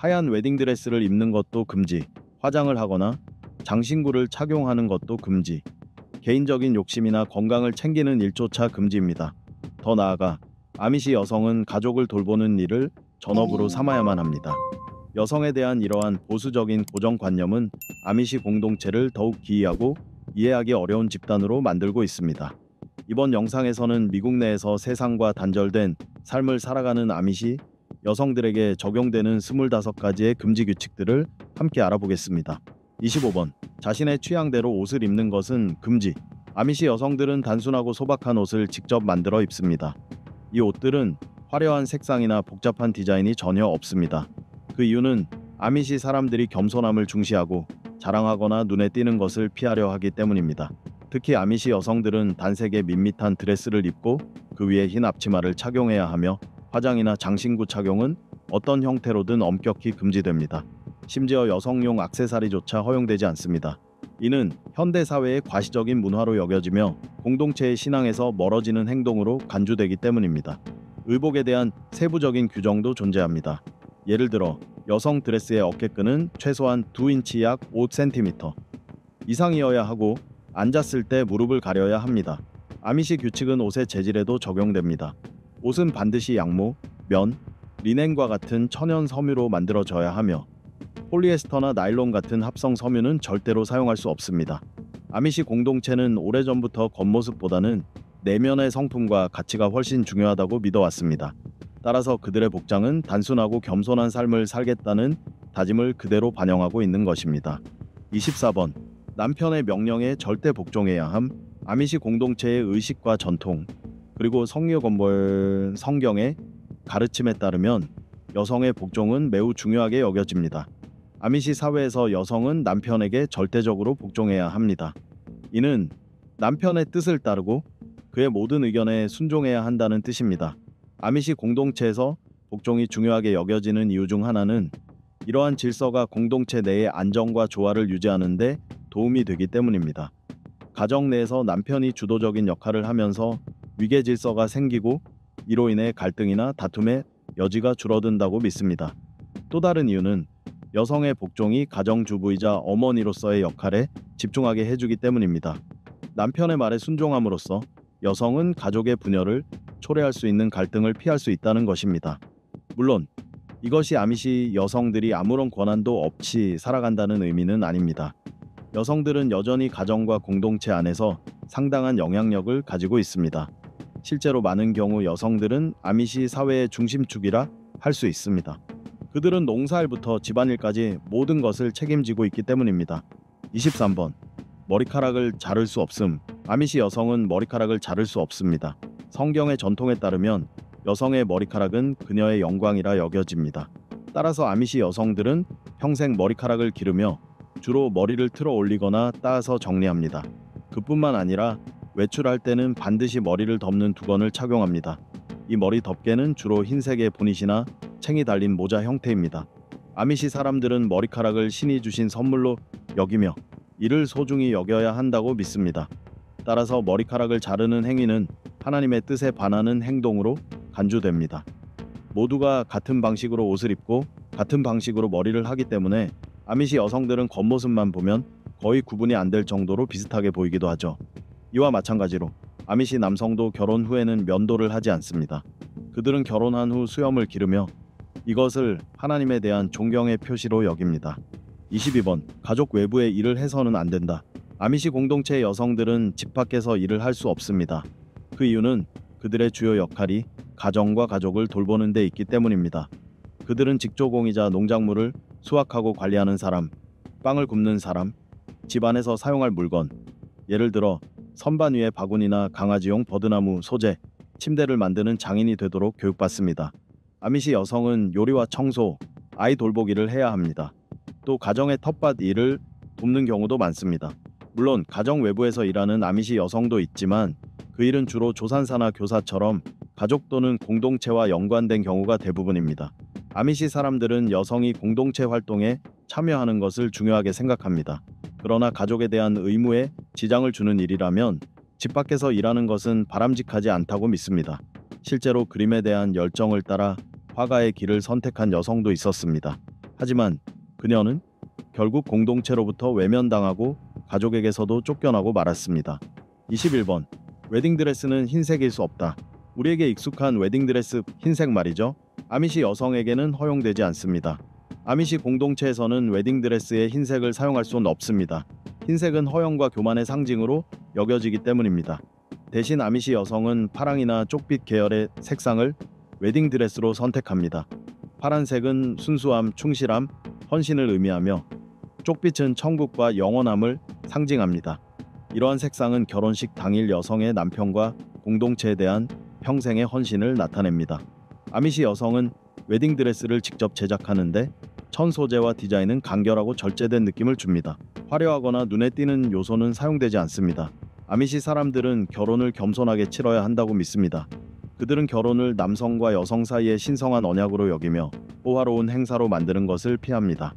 하얀 웨딩드레스를 입는 것도 금지, 화장을 하거나 장신구를 착용하는 것도 금지, 개인적인 욕심이나 건강을 챙기는 일조차 금지입니다. 더 나아가 아미시 여성은 가족을 돌보는 일을 전업으로 삼아야만 합니다. 여성에 대한 이러한 보수적인 고정관념은 아미시 공동체를 더욱 기이하고 이해하기 어려운 집단으로 만들고 있습니다. 이번 영상에서는 미국 내에서 세상과 단절된 삶을 살아가는 아미시 여성들에게 적용되는 25가지의 금지 규칙들을 함께 알아보겠습니다. 25번. 자신의 취향대로 옷을 입는 것은 금지. 아미시 여성들은 단순하고 소박한 옷을 직접 만들어 입습니다. 이 옷들은 화려한 색상이나 복잡한 디자인이 전혀 없습니다. 그 이유는 아미시 사람들이 겸손함을 중시하고 자랑하거나 눈에 띄는 것을 피하려 하기 때문입니다. 특히 아미시 여성들은 단색의 밋밋한 드레스를 입고 그 위에 흰 앞치마를 착용해야 하며 화장이나 장신구 착용은 어떤 형태로든 엄격히 금지됩니다. 심지어 여성용 액세서리조차 허용되지 않습니다. 이는 현대 사회의 과시적인 문화로 여겨지며 공동체의 신앙에서 멀어지는 행동으로 간주되기 때문입니다. 의복에 대한 세부적인 규정도 존재합니다. 예를 들어 여성 드레스의 어깨끈은 최소한 2인치 약 5cm 이상이어야 하고 앉았을 때 무릎을 가려야 합니다. 아미시 규칙은 옷의 재질에도 적용됩니다. 옷은 반드시 양모, 면, 리넨과 같은 천연 섬유로 만들어져야 하며 폴리에스터나 나일론 같은 합성 섬유는 절대로 사용할 수 없습니다. 아미시 공동체는 오래전부터 겉모습보다는 내면의 성품과 가치가 훨씬 중요하다고 믿어왔습니다. 따라서 그들의 복장은 단순하고 겸손한 삶을 살겠다는 다짐을 그대로 반영하고 있는 것입니다. 24번. 남편의 명령에 절대 복종해야 함. 아미시 공동체의 의식과 전통, 그리고 성경의 가르침에 따르면 여성의 복종은 매우 중요하게 여겨집니다. 아미시 사회에서 여성은 남편에게 절대적으로 복종해야 합니다. 이는 남편의 뜻을 따르고 그의 모든 의견에 순종해야 한다는 뜻입니다. 아미시 공동체에서 복종이 중요하게 여겨지는 이유 중 하나는 이러한 질서가 공동체 내의 안정과 조화를 유지하는 데 도움이 되기 때문입니다. 가정 내에서 남편이 주도적인 역할을 하면서 위계 질서가 생기고 이로 인해 갈등이나 다툼의 여지가 줄어든다고 믿습니다. 또 다른 이유는 여성의 복종이 가정주부이자 어머니로서의 역할에 집중하게 해주기 때문입니다. 남편의 말에 순종함으로써 여성은 가족의 분열을 초래할 수 있는 갈등을 피할 수 있다는 것입니다. 물론 이것이 아미시 여성들이 아무런 권한도 없이 살아간다는 의미는 아닙니다. 여성들은 여전히 가정과 공동체 안에서 상당한 영향력을 가지고 있습니다. 실제로 많은 경우 여성들은 아미시 사회의 중심축이라 할 수 있습니다. 그들은 농사일부터 집안일까지 모든 것을 책임지고 있기 때문입니다. 23번. 머리카락을 자를 수 없음. 아미시 여성은 머리카락을 자를 수 없습니다. 성경의 전통에 따르면 여성의 머리카락은 그녀의 영광이라 여겨집니다. 따라서 아미시 여성들은 평생 머리카락을 기르며 주로 머리를 틀어 올리거나 따서 정리합니다. 그뿐만 아니라 외출할 때는 반드시 머리를 덮는 두건을 착용합니다. 이 머리 덮개는 주로 흰색의 보닛이나 챙이 달린 모자 형태입니다. 아미시 사람들은 머리카락을 신이 주신 선물로 여기며 이를 소중히 여겨야 한다고 믿습니다. 따라서 머리카락을 자르는 행위는 하나님의 뜻에 반하는 행동으로 간주됩니다. 모두가 같은 방식으로 옷을 입고 같은 방식으로 머리를 하기 때문에 아미시 여성들은 겉모습만 보면 거의 구분이 안 될 정도로 비슷하게 보이기도 하죠. 이와 마찬가지로 아미시 남성도 결혼 후에는 면도를 하지 않습니다. 그들은 결혼한 후 수염을 기르며 이것을 하나님에 대한 존경의 표시로 여깁니다. 22번. 가족 외부에 일을 해서는 안 된다. 아미시 공동체의 여성들은 집 밖에서 일을 할 수 없습니다. 그 이유는 그들의 주요 역할이 가정과 가족을 돌보는 데 있기 때문입니다. 그들은 직조공이자 농작물을 수확하고 관리하는 사람, 빵을 굽는 사람, 집안에서 사용할 물건, 예를 들어 선반 위에 바구니나 강아지용 버드나무 소재, 침대를 만드는 장인이 되도록 교육받습니다. 아미시 여성은 요리와 청소, 아이 돌보기를 해야 합니다. 또 가정의 텃밭 일을 돕는 경우도 많습니다. 물론 가정 외부에서 일하는 아미시 여성도 있지만 그 일은 주로 조산사나 교사처럼 가족 또는 공동체와 연관된 경우가 대부분입니다. 아미시 사람들은 여성이 공동체 활동에 참여하는 것을 중요하게 생각합니다. 그러나 가족에 대한 의무에 지장을 주는 일이라면 집 밖에서 일하는 것은 바람직하지 않다고 믿습니다. 실제로 그림에 대한 열정을 따라 화가의 길을 선택한 여성도 있었습니다. 하지만 그녀는 결국 공동체로부터 외면당하고 가족에게서도 쫓겨나고 말았습니다. 21번. 웨딩드레스는 흰색일 수 없다. 우리에게 익숙한 웨딩드레스 흰색 말이죠. 아미시 여성에게는 허용되지 않습니다. 아미시 공동체에서는 웨딩드레스에 흰색을 사용할 수는 없습니다. 흰색은 허영과 교만의 상징으로 여겨지기 때문입니다. 대신 아미시 여성은 파랑이나 쪽빛 계열의 색상을 웨딩드레스로 선택합니다. 파란색은 순수함, 충실함, 헌신을 의미하며 쪽빛은 천국과 영원함을 상징합니다. 이러한 색상은 결혼식 당일 여성의 남편과 공동체에 대한 평생의 헌신을 나타냅니다. 아미시 여성은 웨딩드레스를 직접 제작하는데 천 소재와 디자인은 간결하고 절제된 느낌을 줍니다. 화려하거나 눈에 띄는 요소는 사용되지 않습니다. 아미시 사람들은 결혼을 겸손하게 치러야 한다고 믿습니다. 그들은 결혼을 남성과 여성 사이의 신성한 언약으로 여기며 호화로운 행사로 만드는 것을 피합니다.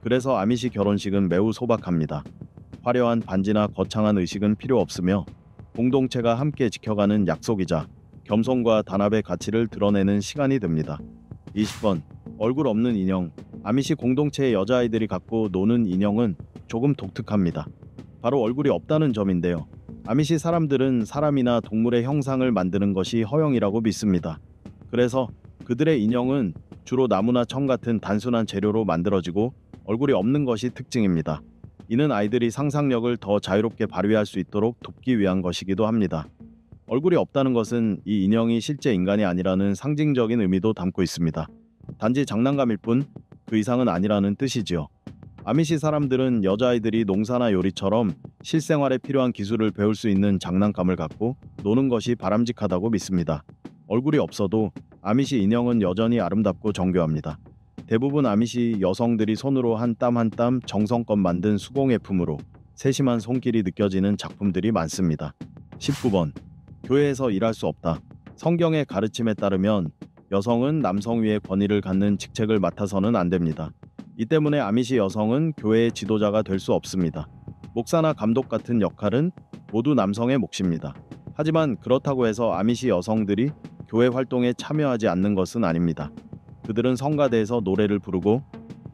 그래서 아미시 결혼식은 매우 소박합니다. 화려한 반지나 거창한 의식은 필요 없으며 공동체가 함께 지켜가는 약속이자 겸손과 단합의 가치를 드러내는 시간이 됩니다. 20번. 얼굴 없는 인형. 아미시 공동체의 여자아이들이 갖고 노는 인형은 조금 독특합니다. 바로 얼굴이 없다는 점인데요. 아미시 사람들은 사람이나 동물의 형상을 만드는 것이 허용이라고 믿습니다. 그래서 그들의 인형은 주로 나무나 청 같은 단순한 재료로 만들어지고 얼굴이 없는 것이 특징입니다. 이는 아이들이 상상력을 더 자유롭게 발휘할 수 있도록 돕기 위한 것이기도 합니다. 얼굴이 없다는 것은 이 인형이 실제 인간이 아니라는 상징적인 의미도 담고 있습니다. 단지 장난감일 뿐 그 이상은 아니라는 뜻이지요. 아미시 사람들은 여자아이들이 농사나 요리처럼 실생활에 필요한 기술을 배울 수 있는 장난감을 갖고 노는 것이 바람직하다고 믿습니다. 얼굴이 없어도 아미시 인형은 여전히 아름답고 정교합니다. 대부분 아미시 여성들이 손으로 한 땀 한 땀 정성껏 만든 수공예품으로 세심한 손길이 느껴지는 작품들이 많습니다. 19번. 교회에서 일할 수 없다. 성경의 가르침에 따르면 여성은 남성 위의 권위를 갖는 직책을 맡아서는 안 됩니다. 이 때문에 아미시 여성은 교회의 지도자가 될 수 없습니다. 목사나 감독 같은 역할은 모두 남성의 몫입니다. 하지만 그렇다고 해서 아미시 여성들이 교회 활동에 참여하지 않는 것은 아닙니다. 그들은 성가대에서 노래를 부르고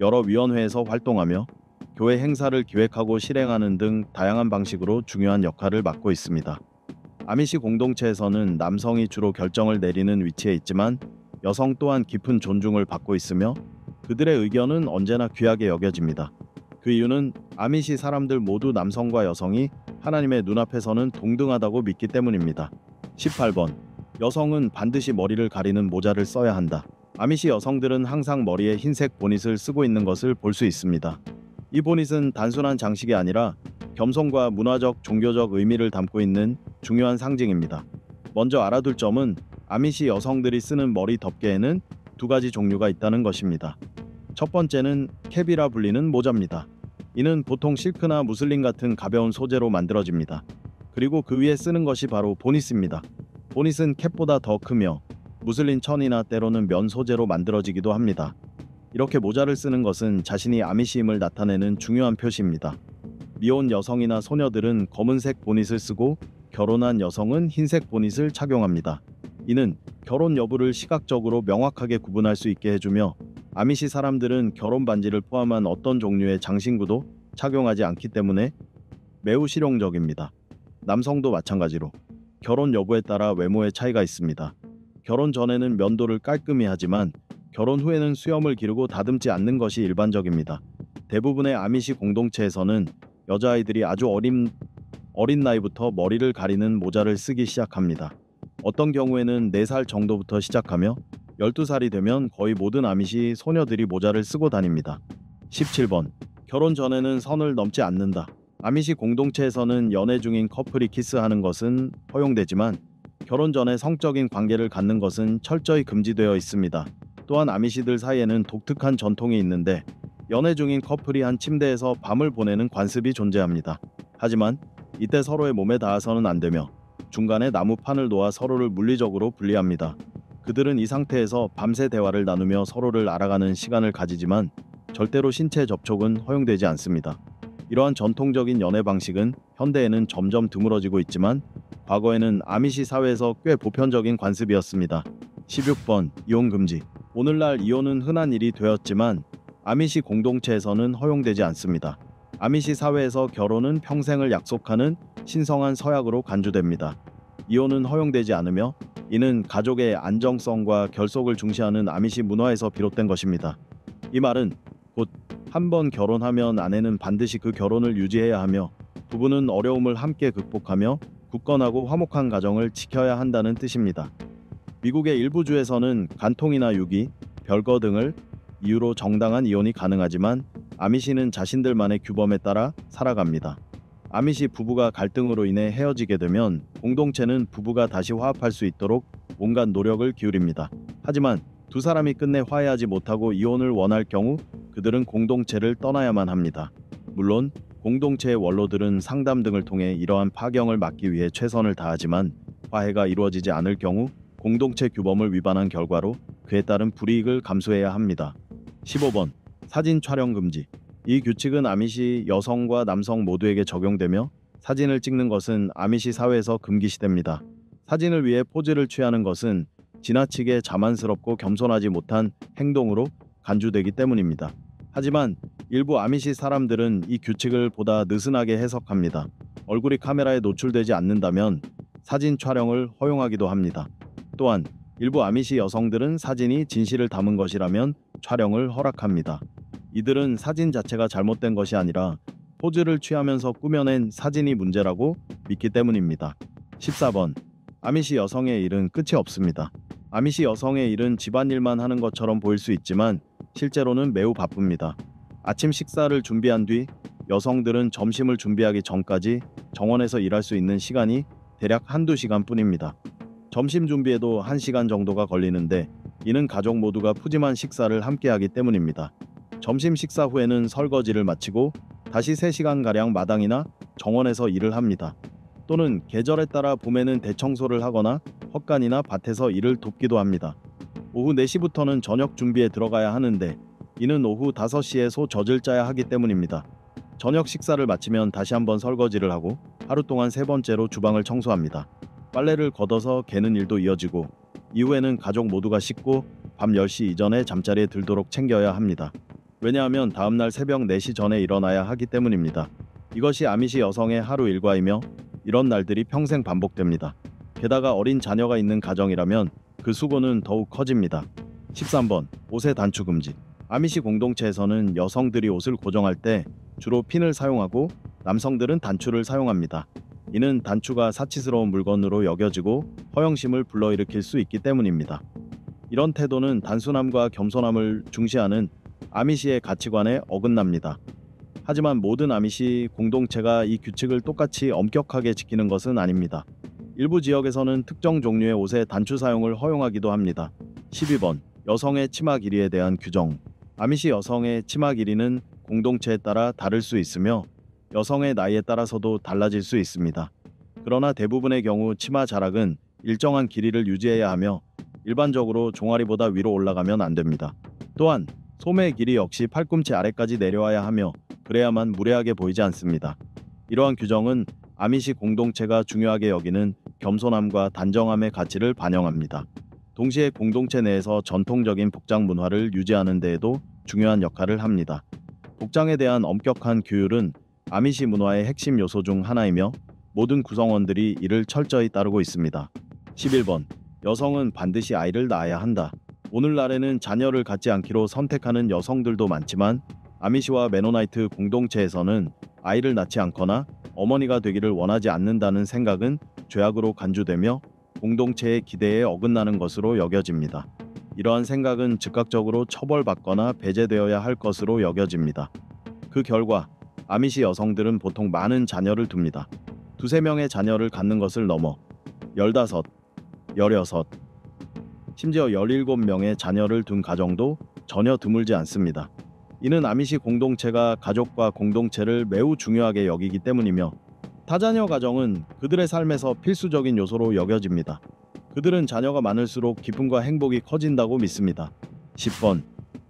여러 위원회에서 활동하며 교회 행사를 기획하고 실행하는 등 다양한 방식으로 중요한 역할을 맡고 있습니다. 아미시 공동체에서는 남성이 주로 결정을 내리는 위치에 있지만 여성 또한 깊은 존중을 받고 있으며 그들의 의견은 언제나 귀하게 여겨집니다. 그 이유는 아미시 사람들 모두 남성과 여성이 하나님의 눈앞에서는 동등하다고 믿기 때문입니다. 18번. 여성은 반드시 머리를 가리는 모자를 써야 한다. 아미시 여성들은 항상 머리에 흰색 보닛을 쓰고 있는 것을 볼 수 있습니다. 이 보닛은 단순한 장식이 아니라 겸손과 문화적, 종교적 의미를 담고 있는 중요한 상징입니다. 먼저 알아둘 점은 아미시 여성들이 쓰는 머리 덮개에는 두 가지 종류가 있다는 것입니다. 첫 번째는 캡이라 불리는 모자입니다. 이는 보통 실크나 무슬린 같은 가벼운 소재로 만들어집니다. 그리고 그 위에 쓰는 것이 바로 보닛입니다. 보닛은 캡보다 더 크며 무슬린 천이나 때로는 면 소재로 만들어지기도 합니다. 이렇게 모자를 쓰는 것은 자신이 아미시임을 나타내는 중요한 표시입니다. 미혼 여성이나 소녀들은 검은색 보닛을 쓰고 결혼한 여성은 흰색 보닛을 착용합니다. 이는 결혼 여부를 시각적으로 명확하게 구분할 수 있게 해주며 아미시 사람들은 결혼 반지를 포함한 어떤 종류의 장신구도 착용하지 않기 때문에 매우 실용적입니다. 남성도 마찬가지로 결혼 여부에 따라 외모의 차이가 있습니다. 결혼 전에는 면도를 깔끔히 하지만 결혼 후에는 수염을 기르고 다듬지 않는 것이 일반적입니다. 대부분의 아미시 공동체에서는 여자아이들이 아주 어린 나이부터 머리를 가리는 모자를 쓰기 시작합니다. 어떤 경우에는 4살 정도부터 시작하며 12살이 되면 거의 모든 아미시 소녀들이 모자를 쓰고 다닙니다. 17번. 결혼 전에는 선을 넘지 않는다. 아미시 공동체에서는 연애 중인 커플이 키스하는 것은 허용되지만 결혼 전에 성적인 관계를 갖는 것은 철저히 금지되어 있습니다. 또한 아미시들 사이에는 독특한 전통이 있는데 연애 중인 커플이 한 침대에서 밤을 보내는 관습이 존재합니다. 하지만 이때 서로의 몸에 닿아서는 안 되며 중간에 나무판을 놓아 서로를 물리적으로 분리합니다. 그들은 이 상태에서 밤새 대화를 나누며 서로를 알아가는 시간을 가지지만 절대로 신체 접촉은 허용되지 않습니다. 이러한 전통적인 연애 방식은 현대에는 점점 드물어지고 있지만 과거에는 아미시 사회에서 꽤 보편적인 관습이었습니다. 16번. 이혼 금지. 오늘날 이혼은 흔한 일이 되었지만 아미시 공동체에서는 허용되지 않습니다. 아미시 사회에서 결혼은 평생을 약속하는 신성한 서약으로 간주됩니다. 이혼은 허용되지 않으며 이는 가족의 안정성과 결속을 중시하는 아미시 문화에서 비롯된 것입니다. 이 말은 곧 한 번 결혼하면 아내는 반드시 그 결혼을 유지해야 하며 부부는 어려움을 함께 극복하며 굳건하고 화목한 가정을 지켜야 한다는 뜻입니다. 미국의 일부 주에서는 간통이나 유기, 별거 등을 이유로 정당한 이혼이 가능하지만 아미시는 자신들만의 규범에 따라 살아갑니다. 아미시 부부가 갈등으로 인해 헤어지게 되면 공동체는 부부가 다시 화합할 수 있도록 온갖 노력을 기울입니다. 하지만 두 사람이 끝내 화해하지 못하고 이혼을 원할 경우 그들은 공동체를 떠나야만 합니다. 물론 공동체의 원로들은 상담 등을 통해 이러한 파경을 막기 위해 최선을 다하지만 화해가 이루어지지 않을 경우 공동체 규범을 위반한 결과로 그에 따른 불이익을 감수해야 합니다. 15번 사진 촬영 금지. 이 규칙은 아미시 여성과 남성 모두에게 적용되며 사진을 찍는 것은 아미시 사회에서 금기시됩니다. 사진을 위해 포즈를 취하는 것은 지나치게 자만스럽고 겸손하지 못한 행동으로 간주되기 때문입니다. 하지만 일부 아미시 사람들은 이 규칙을 보다 느슨하게 해석합니다. 얼굴이 카메라에 노출되지 않는다면 사진 촬영을 허용하기도 합니다. 또한 일부 아미시 여성들은 사진이 진실을 담은 것이라면 촬영을 허락합니다. 이들은 사진 자체가 잘못된 것이 아니라 포즈를 취하면서 꾸며낸 사진이 문제라고 믿기 때문입니다. 14번 아미시 여성의 일은 끝이 없습니다. 아미시 여성의 일은 집안일만 하는 것처럼 보일 수 있지만 실제로는 매우 바쁩니다. 아침 식사를 준비한 뒤 여성들은 점심을 준비하기 전까지 정원에서 일할 수 있는 시간이 대략 한두 시간 뿐입니다. 점심 준비에도 1시간 정도가 걸리는데 이는 가족 모두가 푸짐한 식사를 함께하기 때문입니다. 점심 식사 후에는 설거지를 마치고 다시 3시간가량 마당이나 정원에서 일을 합니다. 또는 계절에 따라 봄에는 대청소를 하거나 헛간이나 밭에서 일을 돕기도 합니다. 오후 4시부터는 저녁 준비에 들어가야 하는데 이는 오후 5시에 소 젖을 짜야 하기 때문입니다. 저녁 식사를 마치면 다시 한번 설거지를 하고 하루 동안 3번째로 주방을 청소합니다. 빨래를 걷어서 개는 일도 이어지고 이후에는 가족 모두가 씻고 밤 10시 이전에 잠자리에 들도록 챙겨야 합니다. 왜냐하면 다음날 새벽 4시 전에 일어나야 하기 때문입니다. 이것이 아미시 여성의 하루 일과이며 이런 날들이 평생 반복됩니다. 게다가 어린 자녀가 있는 가정이라면 그 수고는 더욱 커집니다. 13번 옷의 단추 금지. 아미시 공동체에서는 여성들이 옷을 고정할 때 주로 핀을 사용하고 남성들은 단추를 사용합니다. 이는 단추가 사치스러운 물건으로 여겨지고 허영심을 불러일으킬 수 있기 때문입니다. 이런 태도는 단순함과 겸손함을 중시하는 아미시의 가치관에 어긋납니다. 하지만 모든 아미시 공동체가 이 규칙을 똑같이 엄격하게 지키는 것은 아닙니다. 일부 지역에서는 특정 종류의 옷의 단추 사용을 허용하기도 합니다. 12번 여성의 치마 길이에 대한 규정. 아미시 여성의 치마 길이는 공동체에 따라 다를 수 있으며 여성의 나이에 따라서도 달라질 수 있습니다. 그러나 대부분의 경우 치마 자락은 일정한 길이를 유지해야 하며 일반적으로 종아리보다 위로 올라가면 안 됩니다. 또한 소매의 길이 역시 팔꿈치 아래까지 내려와야 하며 그래야만 무례하게 보이지 않습니다. 이러한 규정은 아미시 공동체가 중요하게 여기는 겸손함과 단정함의 가치를 반영합니다. 동시에 공동체 내에서 전통적인 복장 문화를 유지하는 데에도 중요한 역할을 합니다. 복장에 대한 엄격한 규율은 아미시 문화의 핵심 요소 중 하나이며 모든 구성원들이 이를 철저히 따르고 있습니다. 11번 여성은 반드시 아이를 낳아야 한다. 오늘날에는 자녀를 갖지 않기로 선택하는 여성들도 많지만 아미시와 메노나이트 공동체에서는 아이를 낳지 않거나 어머니가 되기를 원하지 않는다는 생각은 죄악으로 간주되며 공동체의 기대에 어긋나는 것으로 여겨집니다. 이러한 생각은 즉각적으로 처벌받거나 배제되어야 할 것으로 여겨집니다. 그 결과 아미시 여성들은 보통 많은 자녀를 둡니다. 2~3명의 자녀를 갖는 것을 넘어 15, 16, 심지어 17명의 자녀를 둔 가정도 전혀 드물지 않습니다. 이는 아미시 공동체가 가족과 공동체를 매우 중요하게 여기기 때문이며 다자녀 가정은 그들의 삶에서 필수적인 요소로 여겨집니다. 그들은 자녀가 많을수록 기쁨과 행복이 커진다고 믿습니다. 10번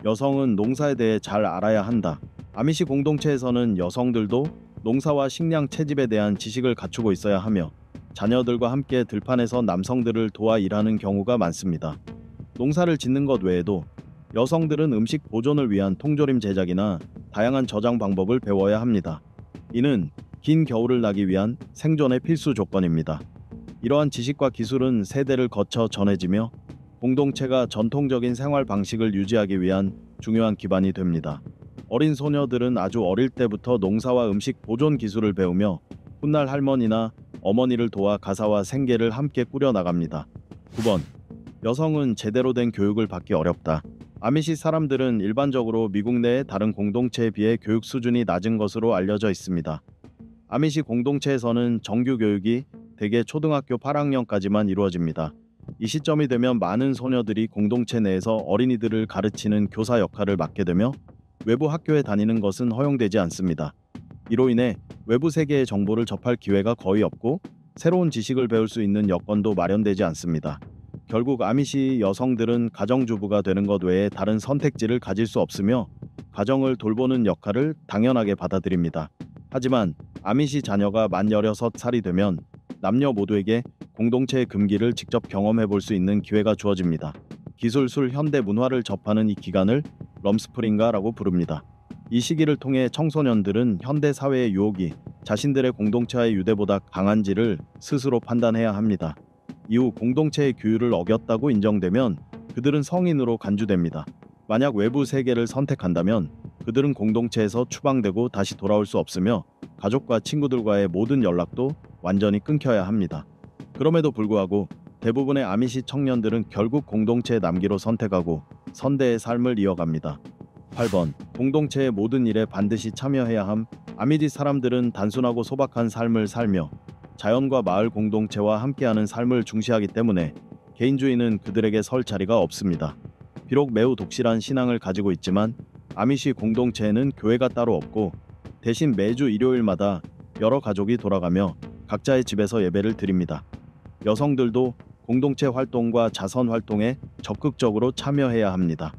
여성은 농사에 대해 잘 알아야 한다. 아미시 공동체에서는 여성들도 농사와 식량 채집에 대한 지식을 갖추고 있어야 하며 자녀들과 함께 들판에서 남성들을 도와 일하는 경우가 많습니다. 농사를 짓는 것 외에도 여성들은 음식 보존을 위한 통조림 제작이나 다양한 저장 방법을 배워야 합니다. 이는 긴 겨울을 나기 위한 생존의 필수 조건입니다. 이러한 지식과 기술은 세대를 거쳐 전해지며 공동체가 전통적인 생활 방식을 유지하기 위한 중요한 기반이 됩니다. 어린 소녀들은 아주 어릴 때부터 농사와 음식 보존 기술을 배우며 훗날 할머니나 어머니를 도와 가사와 생계를 함께 꾸려나갑니다. 9번. 여성은 제대로 된 교육을 받기 어렵다. 아미시 사람들은 일반적으로 미국 내의 다른 공동체에 비해 교육 수준이 낮은 것으로 알려져 있습니다. 아미시 공동체에서는 정규 교육이 대개 초등학교 8학년까지만 이루어집니다. 이 시점이 되면 많은 소녀들이 공동체 내에서 어린이들을 가르치는 교사 역할을 맡게 되며 외부 학교에 다니는 것은 허용되지 않습니다. 이로 인해 외부 세계의 정보를 접할 기회가 거의 없고 새로운 지식을 배울 수 있는 여건도 마련되지 않습니다. 결국 아미시 여성들은 가정주부가 되는 것 외에 다른 선택지를 가질 수 없으며 가정을 돌보는 역할을 당연하게 받아들입니다. 하지만 아미시 자녀가 만 16살이 되면 남녀 모두에게 공동체의 금기를 직접 경험해 볼 수 있는 기회가 주어집니다. 기술, 술, 현대 문화를 접하는 이 기간을 럼스프링가라고 부릅니다. 이 시기를 통해 청소년들은 현대 사회의 유혹이 자신들의 공동체와의 유대보다 강한지를 스스로 판단해야 합니다. 이후 공동체의 규율을 어겼다고 인정되면 그들은 성인으로 간주됩니다. 만약 외부 세계를 선택한다면 그들은 공동체에서 추방되고 다시 돌아올 수 없으며 가족과 친구들과의 모든 연락도 완전히 끊겨야 합니다. 그럼에도 불구하고 대부분의 아미시 청년들은 결국 공동체에 남기로 선택하고 선대의 삶을 이어갑니다. 8번. 공동체의 모든 일에 반드시 참여해야 함. 아미디 사람들은 단순하고 소박한 삶을 살며 자연과 마을 공동체와 함께하는 삶을 중시하기 때문에 개인주의는 그들에게 설 자리가 없습니다. 비록 매우 독실한 신앙을 가지고 있지만 아미시 공동체에는 교회가 따로 없고 대신 매주 일요일마다 여러 가족이 돌아가며 각자의 집에서 예배를 드립니다. 여성들도 공동체 활동과 자선 활동에 적극적으로 참여해야 합니다.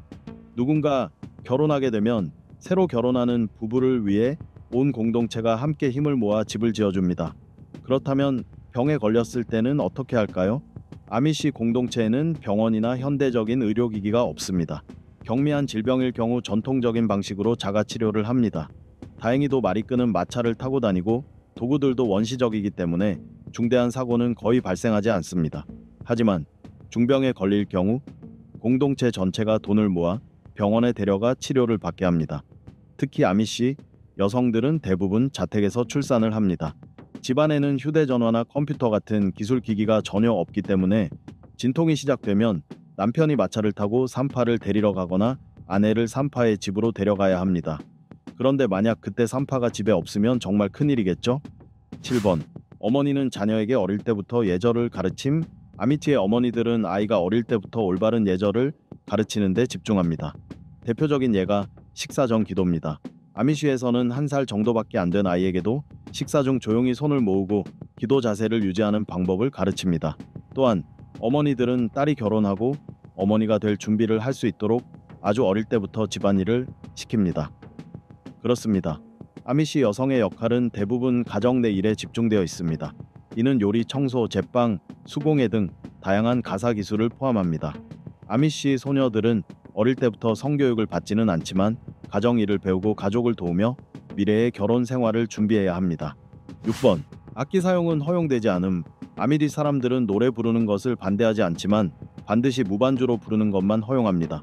누군가 결혼하게 되면 새로 결혼하는 부부를 위해 온 공동체가 함께 힘을 모아 집을 지어줍니다. 그렇다면 병에 걸렸을 때는 어떻게 할까요? 아미시 공동체에는 병원이나 현대적인 의료기기가 없습니다. 경미한 질병일 경우 전통적인 방식으로 자가치료를 합니다. 다행히도 말이 끄는 마차를 타고 다니고 도구들도 원시적이기 때문에 중대한 사고는 거의 발생하지 않습니다. 하지만 중병에 걸릴 경우 공동체 전체가 돈을 모아 병원에 데려가 치료를 받게 합니다. 특히 아미시 여성들은 대부분 자택에서 출산을 합니다. 집안에는 휴대전화나 컴퓨터 같은 기술 기기가 전혀 없기 때문에 진통이 시작되면 남편이 마차를 타고 산파를 데리러 가거나 아내를 산파의 집으로 데려가야 합니다. 그런데 만약 그때 산파가 집에 없으면 정말 큰일이겠죠? 7번. 어머니는 자녀에게 어릴 때부터 예절을 가르침. 아미티의 어머니들은 아이가 어릴 때부터 올바른 예절을 가르치는 데 집중합니다. 대표적인 예가 식사 전 기도입니다. 아미시에서는 1살 정도밖에 안 된 아이에게도 식사 중 조용히 손을 모으고 기도 자세를 유지하는 방법을 가르칩니다. 또한 어머니들은 딸이 결혼하고 어머니가 될 준비를 할 수 있도록 아주 어릴 때부터 집안일을 시킵니다. 그렇습니다. 아미시 여성의 역할은 대부분 가정 내 일에 집중되어 있습니다. 이는 요리, 청소, 제빵, 수공예 등 다양한 가사 기술을 포함합니다. 아미시 소녀들은 어릴 때부터 성교육을 받지는 않지만 가정 일을 배우고 가족을 도우며 미래의 결혼 생활을 준비해야 합니다. 6번. 악기 사용은 허용되지 않음. 아미디 사람들은 노래 부르는 것을 반대하지 않지만 반드시 무반주로 부르는 것만 허용합니다.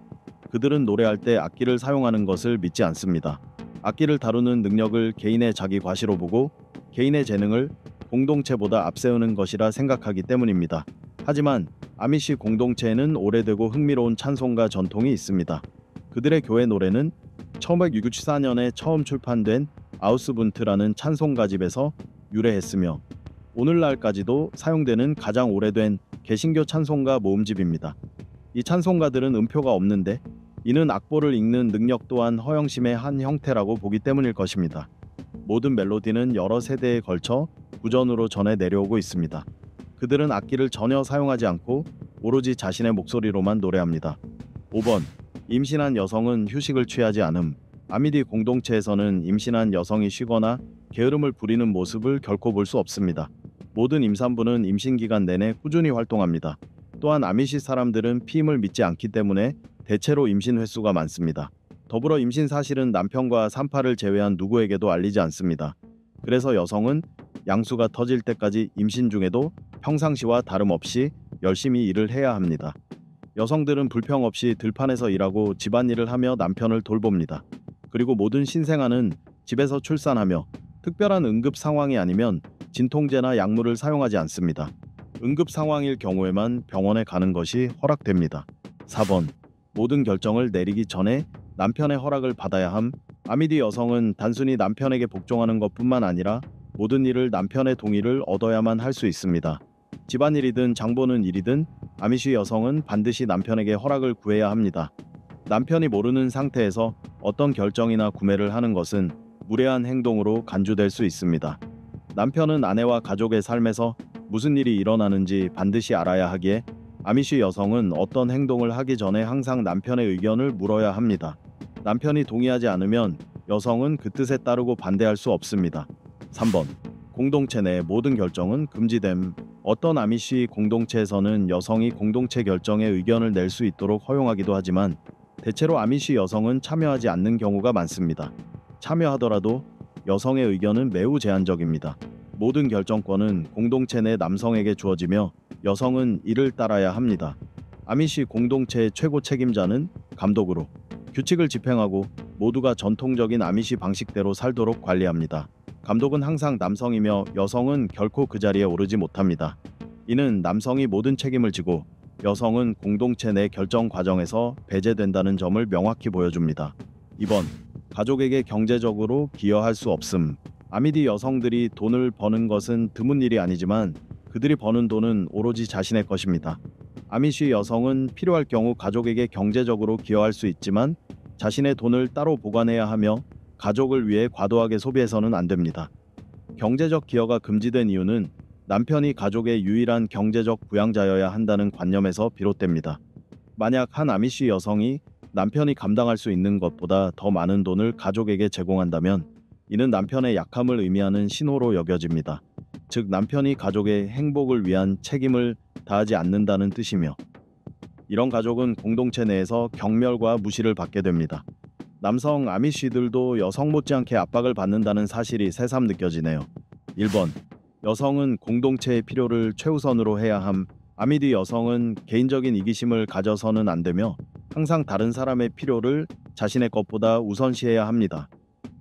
그들은 노래할 때 악기를 사용하는 것을 믿지 않습니다. 악기를 다루는 능력을 개인의 자기 과시로 보고 개인의 재능을 공동체보다 앞세우는 것이라 생각하기 때문입니다. 하지만 아미시 공동체에는 오래되고 흥미로운 찬송가 전통이 있습니다. 그들의 교회 노래는 1964년에 처음 출판된 아우스분트라는 찬송가집에서 유래했으며 오늘날까지도 사용되는 가장 오래된 개신교 찬송가 모음집입니다. 이 찬송가들은 음표가 없는데 이는 악보를 읽는 능력 또한 허영심의 한 형태라고 보기 때문일 것입니다. 모든 멜로디는 여러 세대에 걸쳐 구전으로 전해 내려오고 있습니다. 그들은 악기를 전혀 사용하지 않고 오로지 자신의 목소리로만 노래합니다. 5번. 임신한 여성은 휴식을 취하지 않음. 아미디 공동체에서는 임신한 여성이 쉬거나 게으름을 부리는 모습을 결코 볼 수 없습니다. 모든 임산부는 임신 기간 내내 꾸준히 활동합니다. 또한 아미시 사람들은 피임을 믿지 않기 때문에 대체로 임신 횟수가 많습니다. 더불어 임신 사실은 남편과 산파를 제외한 누구에게도 알리지 않습니다. 그래서 여성은 양수가 터질 때까지 임신 중에도 평상시와 다름없이 열심히 일을 해야 합니다. 여성들은 불평 없이 들판에서 일하고 집안일을 하며 남편을 돌봅니다. 그리고 모든 신생아는 집에서 출산하며 특별한 응급 상황이 아니면 진통제나 약물을 사용하지 않습니다. 응급 상황일 경우에만 병원에 가는 것이 허락됩니다. 4번. 모든 결정을 내리기 전에 남편의 허락을 받아야 함. 아미디 여성은 단순히 남편에게 복종하는 것뿐만 아니라 모든 일을 남편의 동의를 얻어야만 할 수 있습니다. 집안일이든 장보는 일이든 아미시 여성은 반드시 남편에게 허락을 구해야 합니다. 남편이 모르는 상태에서 어떤 결정이나 구매를 하는 것은 무례한 행동으로 간주될 수 있습니다. 남편은 아내와 가족의 삶에서 무슨 일이 일어나는지 반드시 알아야 하기에 아미시 여성은 어떤 행동을 하기 전에 항상 남편의 의견을 물어야 합니다. 남편이 동의하지 않으면 여성은 그 뜻에 따르고 반대할 수 없습니다. 3번. 공동체 내 모든 결정은 금지됨. 어떤 아미시 공동체에서는 여성이 공동체 결정에 의견을 낼 수 있도록 허용하기도 하지만 대체로 아미시 여성은 참여하지 않는 경우가 많습니다. 참여하더라도 여성의 의견은 매우 제한적입니다. 모든 결정권은 공동체 내 남성에게 주어지며 여성은 이를 따라야 합니다. 아미시 공동체의 최고 책임자는 감독으로 규칙을 집행하고 모두가 전통적인 아미시 방식대로 살도록 관리합니다. 감독은 항상 남성이며 여성은 결코 그 자리에 오르지 못합니다. 이는 남성이 모든 책임을 지고 여성은 공동체 내 결정 과정에서 배제된다는 점을 명확히 보여줍니다. 2번. 가족에게 경제적으로 기여할 수 없음. 아미디 여성들이 돈을 버는 것은 드문 일이 아니지만 그들이 버는 돈은 오로지 자신의 것입니다. 아미시 여성은 필요할 경우 가족에게 경제적으로 기여할 수 있지만 자신의 돈을 따로 보관해야 하며 가족을 위해 과도하게 소비해서는 안 됩니다. 경제적 기여가 금지된 이유는 남편이 가족의 유일한 경제적 부양자여야 한다는 관념에서 비롯됩니다. 만약 한 아미시 여성이 남편이 감당할 수 있는 것보다 더 많은 돈을 가족에게 제공한다면 이는 남편의 약함을 의미하는 신호로 여겨집니다. 즉 남편이 가족의 행복을 위한 책임을 다하지 않는다는 뜻이며 이런 가족은 공동체 내에서 경멸과 무시를 받게 됩니다. 남성 아미시들도 여성 못지않게 압박을 받는다는 사실이 새삼 느껴지네요. 1번. 여성은 공동체의 필요를 최우선으로 해야 함. 아미디 여성은 개인적인 이기심을 가져서는 안 되며 항상 다른 사람의 필요를 자신의 것보다 우선시해야 합니다.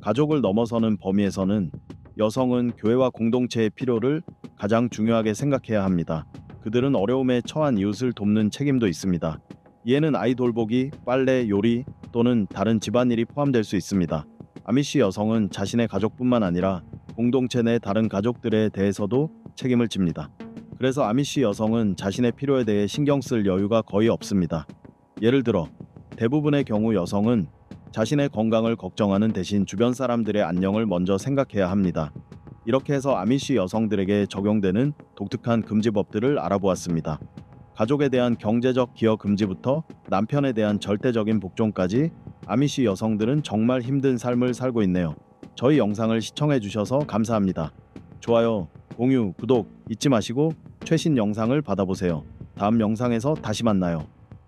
가족을 넘어서는 범위에서는 여성은 교회와 공동체의 필요를 가장 중요하게 생각해야 합니다. 그들은 어려움에 처한 이웃을 돕는 책임도 있습니다. 이에는 아이 돌보기, 빨래, 요리 또는 다른 집안일이 포함될 수 있습니다. 아미시 여성은 자신의 가족뿐만 아니라 공동체 내 다른 가족들에 대해서도 책임을 집니다. 그래서 아미시 여성은 자신의 필요에 대해 신경 쓸 여유가 거의 없습니다. 예를 들어 대부분의 경우 여성은 자신의 건강을 걱정하는 대신 주변 사람들의 안녕을 먼저 생각해야 합니다. 이렇게 해서 아미시 여성들에게 적용되는 독특한 금지법들을 알아보았습니다. 가족에 대한 경제적 기여 금지부터 남편에 대한 절대적인 복종까지 아미시 여성들은 정말 힘든 삶을 살고 있네요. 저희 영상을 시청해 주셔서 감사합니다. 좋아요, 공유, 구독 잊지 마시고 최신 영상을 받아보세요. 다음 영상에서 다시 만나요.